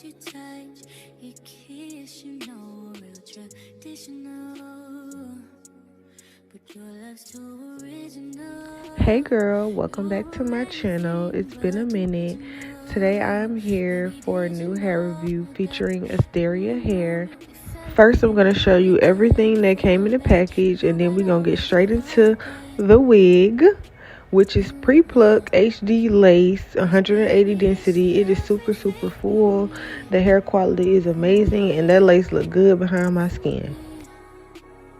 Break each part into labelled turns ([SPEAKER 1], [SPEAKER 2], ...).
[SPEAKER 1] you touch, you kiss, you know, real traditional. But your love's too original.
[SPEAKER 2] Hey girl, welcome back to my channel. It's been a minute. Today I'm here for a new hair review featuring Asteria hair. First I'm going to show you everything that came in the package, and then we're going to get straight into the wig, which is pre-plucked HD lace, 180 density. It is super full. The hair quality is amazing, and that lace look good behind my skin.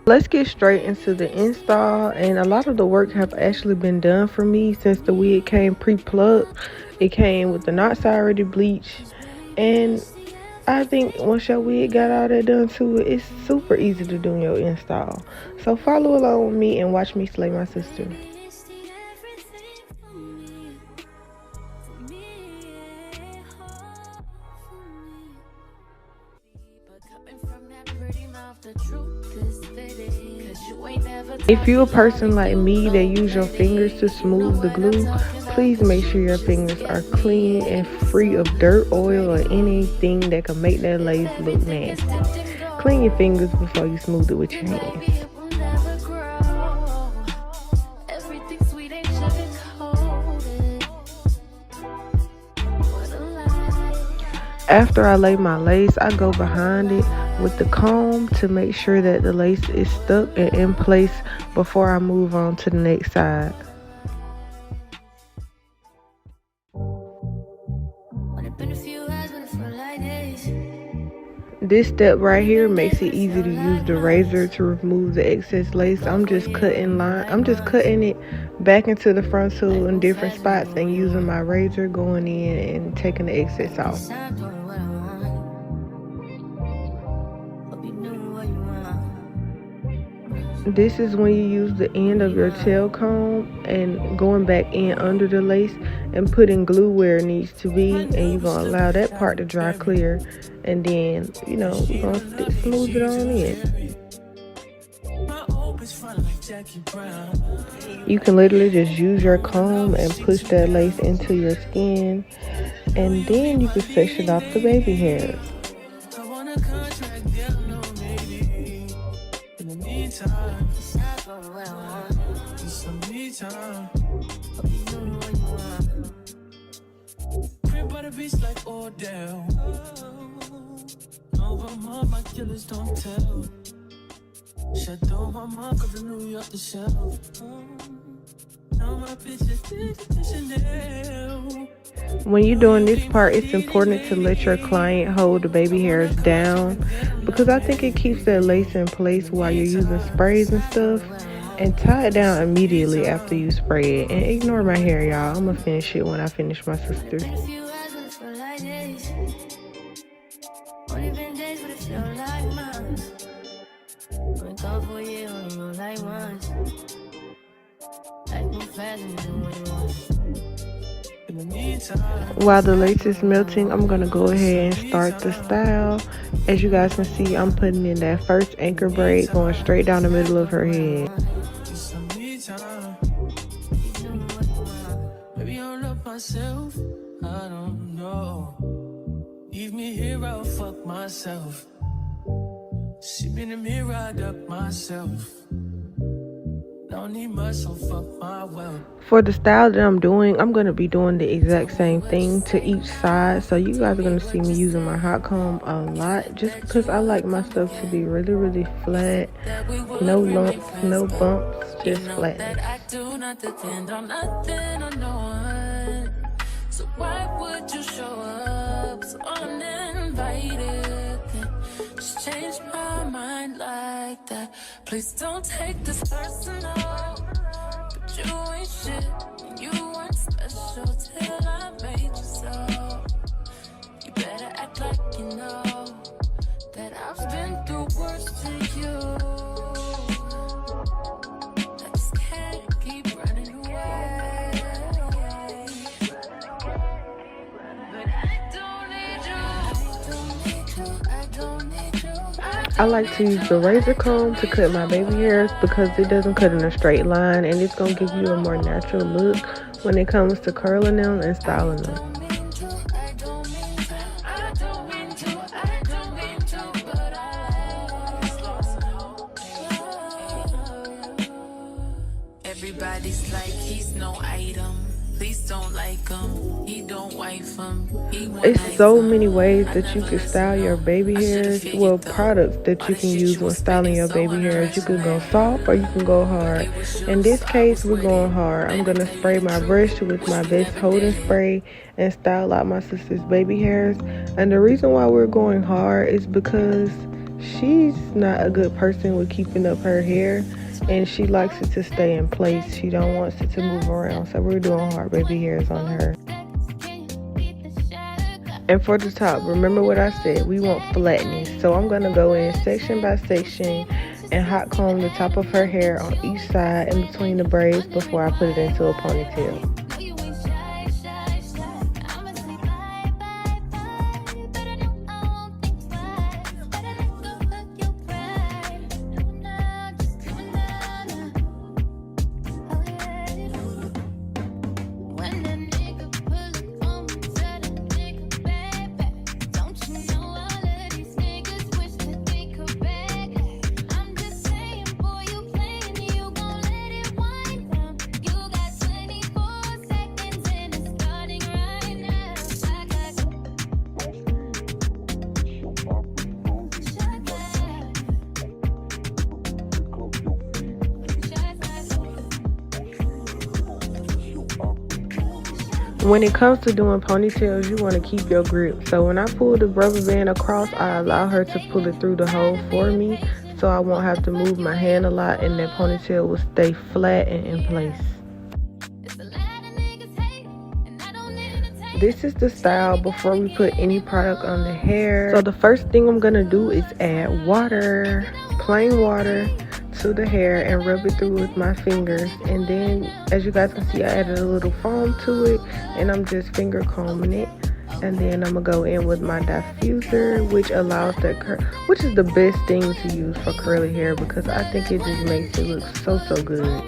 [SPEAKER 2] Let's get straight into the install, and a lot of the work have actually been done for me since the wig came pre-plucked. It came with the knots already bleached, and I think once your wig got all that done to it, it's super easy to do your install. So follow along with me and watch me slay my sister. If you're a person like me that use your fingers to smooth the glue, please make sure your fingers are clean and free of dirt, oil, or anything that can make that lace look nasty. Clean your fingers before you smooth it with your hands. After I lay my lace, I go behind it with the comb to make sure that the lace is stuck and in place before I move on to the next side. This step right here makes it easy to use the razor to remove the excess lace. I'm just cutting it back into the front tool in different spots and using my razor, going in and taking the excess off. This is when you use the end of your tail comb and going back in under the lace and putting glue where it needs to be, and you're going to allow that part to dry clear, and then, you know, we're going to smooth it on in. You can literally just use your comb and push that lace into your skin, and then you can section off the baby hairs. When you're doing this part, it's important to let your client hold the baby hairs down, because I think it keeps that lace in place while you're using sprays and stuff. And tie it down immediately after you spray it. And ignore my hair, y'all. I'm gonna finish it when I finish my sister's. While the lace is melting, I'm gonna go ahead and start the style. As you guys can see, I'm putting in that first anchor braid, going straight down the middle of her head.
[SPEAKER 3] I don't know. Leave me here, I'll fuck myself. See me in the mirror, I duck myself. Don't need much, so fuck my wealth.
[SPEAKER 2] For the style that I'm doing, I'm going to be doing the exact same thing to each side. So you guys are going to see me using my hot comb a lot, just because I like my stuff to be really flat. No lumps, no bumps, just flatness.
[SPEAKER 1] I do not depend on nothing or no one. So why would you show up so uninvited? Just change my mind like that. Please don't take this personal. But you ain't shit. You weren't special till I made you so. You better act like you know that I've been through worse to you. I just can't keep running away. But I don't need you. I don't need you.
[SPEAKER 2] I like to use the razor comb to cut my baby hairs because it doesn't cut in a straight line, and it's going to give you a more natural look when it comes to curling them and styling them.
[SPEAKER 1] It's like he's no item. Please don't like him. He don't wife him. He want
[SPEAKER 2] It's so
[SPEAKER 1] item.
[SPEAKER 2] many ways
[SPEAKER 1] I
[SPEAKER 2] that you
[SPEAKER 1] never
[SPEAKER 2] can
[SPEAKER 1] listen
[SPEAKER 2] style your
[SPEAKER 1] though.
[SPEAKER 2] baby
[SPEAKER 1] I shoulda
[SPEAKER 2] hairs. Well,
[SPEAKER 1] figured though.
[SPEAKER 2] products that
[SPEAKER 1] All
[SPEAKER 2] you
[SPEAKER 1] the
[SPEAKER 2] can
[SPEAKER 1] shit
[SPEAKER 2] use
[SPEAKER 1] you
[SPEAKER 2] when
[SPEAKER 1] was
[SPEAKER 2] styling
[SPEAKER 1] spending
[SPEAKER 2] your
[SPEAKER 1] so
[SPEAKER 2] baby hairs. You can go soft or you can go hard.
[SPEAKER 1] it was
[SPEAKER 2] In
[SPEAKER 1] you,
[SPEAKER 2] this
[SPEAKER 1] so I
[SPEAKER 2] case,
[SPEAKER 1] was
[SPEAKER 2] we're
[SPEAKER 1] with
[SPEAKER 2] going
[SPEAKER 1] it.
[SPEAKER 2] hard. I'm
[SPEAKER 1] Then I
[SPEAKER 2] gonna
[SPEAKER 1] tell you
[SPEAKER 2] spray
[SPEAKER 1] the
[SPEAKER 2] my
[SPEAKER 1] truth.
[SPEAKER 2] brush with my
[SPEAKER 1] Wish you
[SPEAKER 2] best
[SPEAKER 1] never
[SPEAKER 2] holding
[SPEAKER 1] did it.
[SPEAKER 2] spray and style out my sister's baby hairs. And the reason why we're going hard is because she's not a good person with keeping up her hair, and she likes it to stay in place. She don't want it to move around, so we're doing hard baby hairs on her. And for the top, remember what I said, we want flatness. So I'm gonna go in section by section and hot comb the top of her hair on each side in between the braids before I put it into a ponytail. When it comes to doing ponytails, you want to keep your grip. So when I pull the rubber band across, I allow her to pull it through the hole for me, so I won't have to move my hand a lot, and that ponytail will stay flat and in place. This is the style before we put any product on the hair. So the first thing I'm gonna do is add water, plain water, to the hair and rub it through with my fingers. And then, as you guys can see, I added a little foam to it, and I'm just finger combing it. And then I'm gonna go in with my diffuser, which allows that which is the best thing to use for curly hair, because I think it just makes it look so good.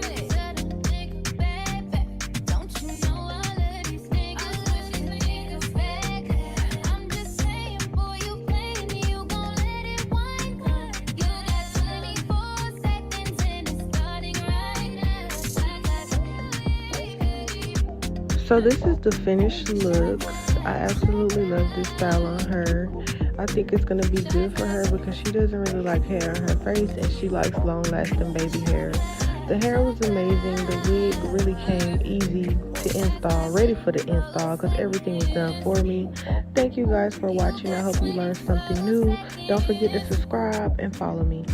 [SPEAKER 2] So this is the finished look. I absolutely love this style on her. I think it's going to be good for her because she doesn't really like hair on her face, and she likes long-lasting baby hair. The hair was amazing. The wig really came easy to install, ready for the install, because everything was done for me. Thank you guys for watching. I hope you learned something new. Don't forget to subscribe and follow me.